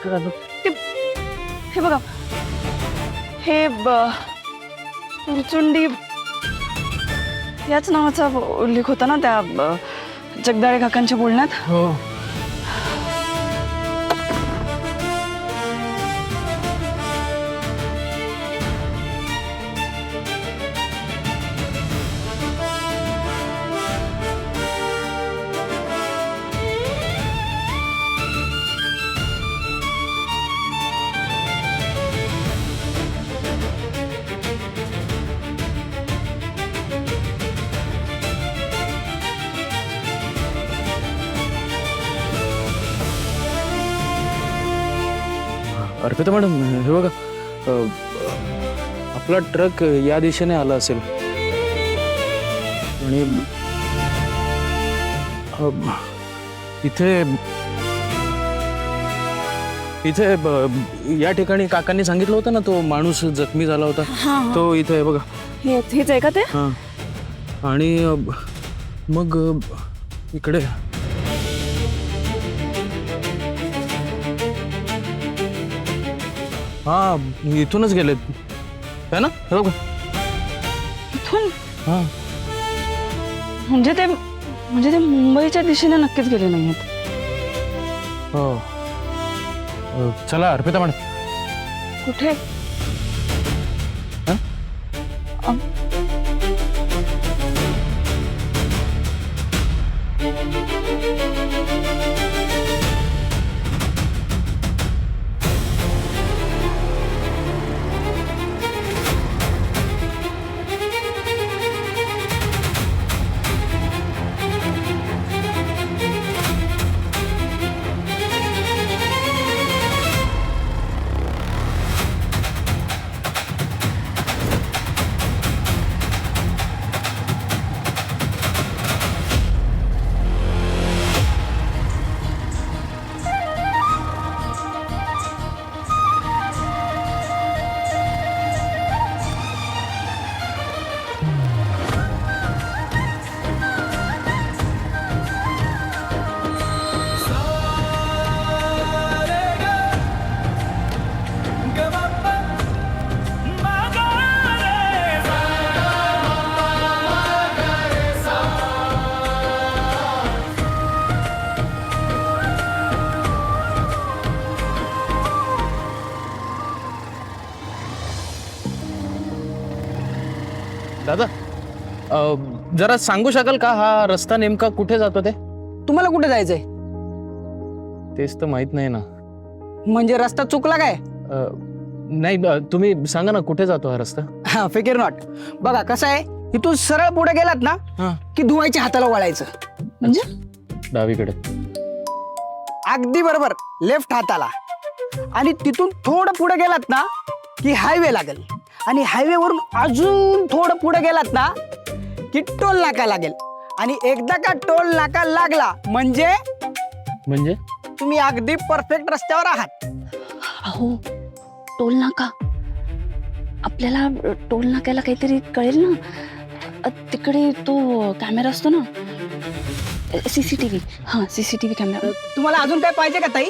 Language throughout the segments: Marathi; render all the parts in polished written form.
ते हे बघा, हे तुरचुंडी याच नावाचा उल्लेख होता ना त्या जगदाळे काकांच्या बोलण्यात. हो. अर्पिता मॅडम, हे बघा, आपला ट्रक या दिशेने आला असेल आणि इथे इथे या ठिकाणी काकांनी सांगितलं होतं ना, तो माणूस जखमी झाला होता. तो इथे आहे बघा. हेच आहे का ते? हां. आणि मग इकडे हा इथूनच गेलेत है ना? हे बघा. इथून? हां. म्हणजे ते मुंबईच्या दिशेने नक्कीच गेले नाहीत. हो. चला अर्पिता मॅडम. कुठे? हां? दादा, जरा सांगू शकाल का हा रस्ता नेमका कुठे जातो ते? तुम्हाला कुठे जायचंय? तेच तर माहित नाही ना. म्हणजे रस्ता चुकला काय? नाही, तुम्ही सांगा ना कुठे जातो हा रस्ता. हा, फिकर नॉट. बघा कसं आहे, इथून सरळ पुढे गेलात ना हां. की धुवायच्या हाताला वळायचं. म्हणजे डावीकडे. अगदी बरोबर, लेफ्ट हाताला. आणि तिथून थोडं पुढे गेलात ना की हायवे लागेल. आणि हायवे वरून अजून थोडं पुढे गेलात ना की टोल नाका लागेल. आणि एकदा का टोल नाका लागला म्हणजे म्हणजे तुम्ही अगदी परफेक्ट रस्त्यावर आहात. अहो, टोल नाका. आपल्याला टोल नाक्याला काहीतरी कळेल ना. तिकडे तो कॅमेरा असतो ना, CCTV. हां, CCTV कॅमेरा. तुम्हाला अजून काय पाहिजे का ताई?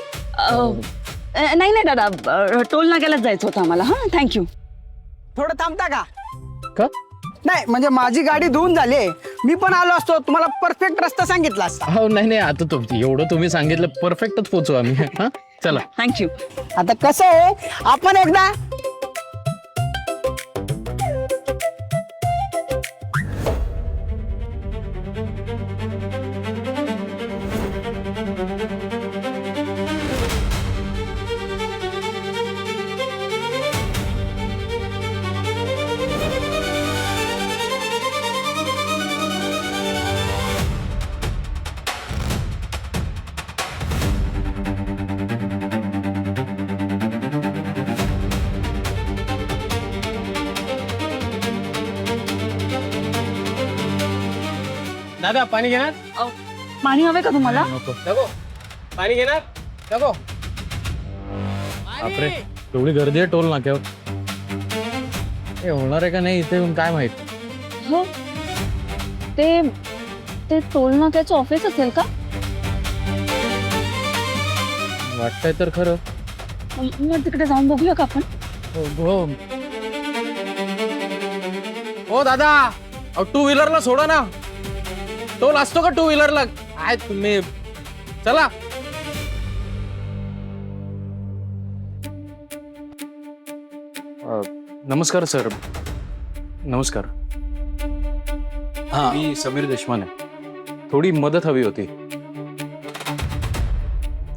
नाही नाही दादा, टोल नाक्यालाच जायचं होतं आम्हाला. हां, थँक्यू. थोडं थांबता का? का? नाही म्हणजे माझी गाडी धुवून झाली, मी पण आलो असतो, तुम्हाला परफेक्ट रस्ता सांगितला असता. हो, नाही आता एवढं तुम्ही सांगितलं, परफेक्टच पोचू आम्ही. हां, चला. थँक्यू. आता कसं आहे, आपण एकदा दादा पाणी घेणार? पाणी हवे का तुम्हाला? नको. पाणी घेणार? नको. बापरे, एवढी गर्दी आहे टोल नाक्यावर. हे होणार आहे का नाही इथे येऊन काय माहित. हो, ते टोल नाक्याचं ऑफिस असेल का? वाटतंय तर खरं. मग तिकडे जाऊन बघूया का आपण? हो दादा, टू व्हीलरला सोडा ना. टोल असतो का टू व्हीलरला? काय तुम्ही, चला. नमस्कार सर. नमस्कार. मी समीर देशमाने. थोडी मदत हवी होती.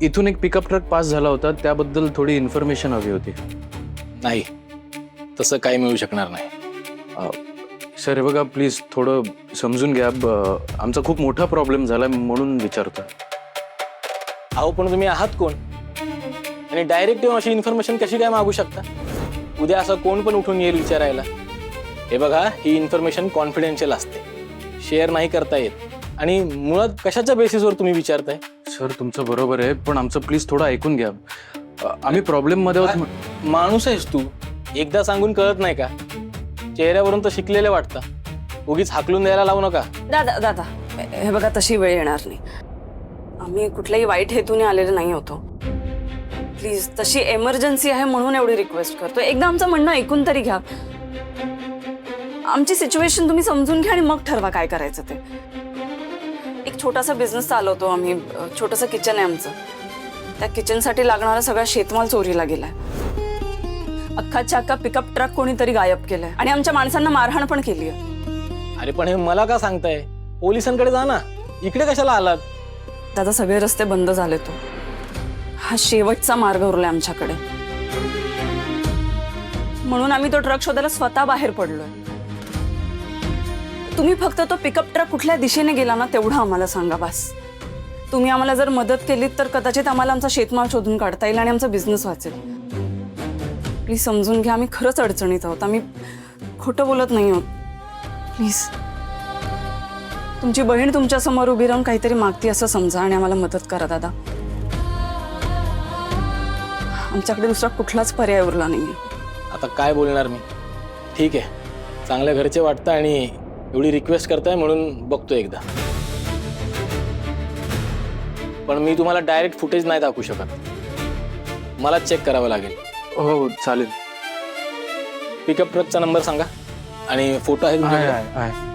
इथून एक पिकअप ट्रक पास झाला होता, त्याबद्दल थोडी इन्फॉर्मेशन हवी होती. नाही, तसं काही मिळू शकणार नाही. सर हे बघा, प्लीज थोडं समजून घ्या. आमचा खूप मोठा प्रॉब्लेम झाला म्हणून विचारतो. अहो पण तुम्ही आहात कोण आणि डायरेक्ट येऊन अशी इन्फॉर्मेशन कशी काय मागू शकता? उद्या असं कोण पण उठून येईल विचारायला. हे बघा, ही इन्फॉर्मेशन कॉन्फिडेन्शियल असते, शेअर नाही करता येत. आणि मुळात कशाच्या बेसिसवर तुम्ही विचारताय? सर तुमचं बरोबर आहे, पण आमचं प्लीज थोडं ऐकून घ्या. आम्ही प्रॉब्लेममध्ये आहोत. माणूस आहेस तू, एकदा सांगून कळत नाही का? चेहऱ्यावरून तर शिकलेले वाटतं. उगीच हाकलून द्यायला लावू नका. दादा दादा, हे बघा, तशी वेळ येणार नाही. आम्ही कुठल्याही वाईट हेतूने आलेले नाही होतो. प्लीज, तशी एमर्जन्सी आहे म्हणून एवढी रिक्वेस्ट करतो. एकदा आमचं म्हणणं ऐकून तरी घ्या. आमची सिच्युएशन तुम्ही समजून घ्या आणि मग ठरवा काय करायचं ते. एक छोटासा बिझनेस चालवतो आम्ही. छोटंसं किचन आहे आमचं. त्या किचनसाठी लागणारा सगळा शेतमाल चोरीला गेलाय. अख्खाच्या अख्खा पिकअप ट्रक कोणीतरी गायब केलाय आणि आमच्या माणसांना मारहाण पण केली आहे. अरे पण हे मला का सांगताय? पोलिसांकडे जा ना, इकडे कशाला आलात? दादा, सगळे रस्ते बंद झाले. तो हा शेवटचा मार्ग उरलाय आमच्याकडे, म्हणून आम्ही तो ट्रक शोधायला स्वतः बाहेर पडलोय. तुम्ही फक्त तो पिकअप ट्रक कुठल्या दिशेने गेला ना तेवढं आम्हाला सांगा बस. तुम्ही आम्हाला जर मदत केली तर कदाचित आम्हाला आमचा शेतमाल शोधून काढता येईल आणि आमचा बिझनेस वाचेल. प्लीज समजून घ्या, आम्ही खरंच अडचणीत आहोत. आम्ही खोटं बोलत नाही आहोत. प्लीज, तुमची बहीण तुमच्या समोर उभी राहून काहीतरी मागती असं समजा आणि आम्हाला मदत करा दादा. आमच्याकडे दुसरा कुठलाच पर्याय उरला नाहीये. आता काय बोलणार मी? ठीक आहे, चांगल्या घरचे वाटतं आणि एवढी रिक्वेस्ट करताय म्हणून बघतो एकदा. पण मी तुम्हाला डायरेक्ट फुटेज नाही दाखवू शकत, मला चेक करावं लागेल. हो चालेल. पिकअप ट्रकचा नंबर सांगा आणि फोटो आहे तुमच्याकडे? आहे.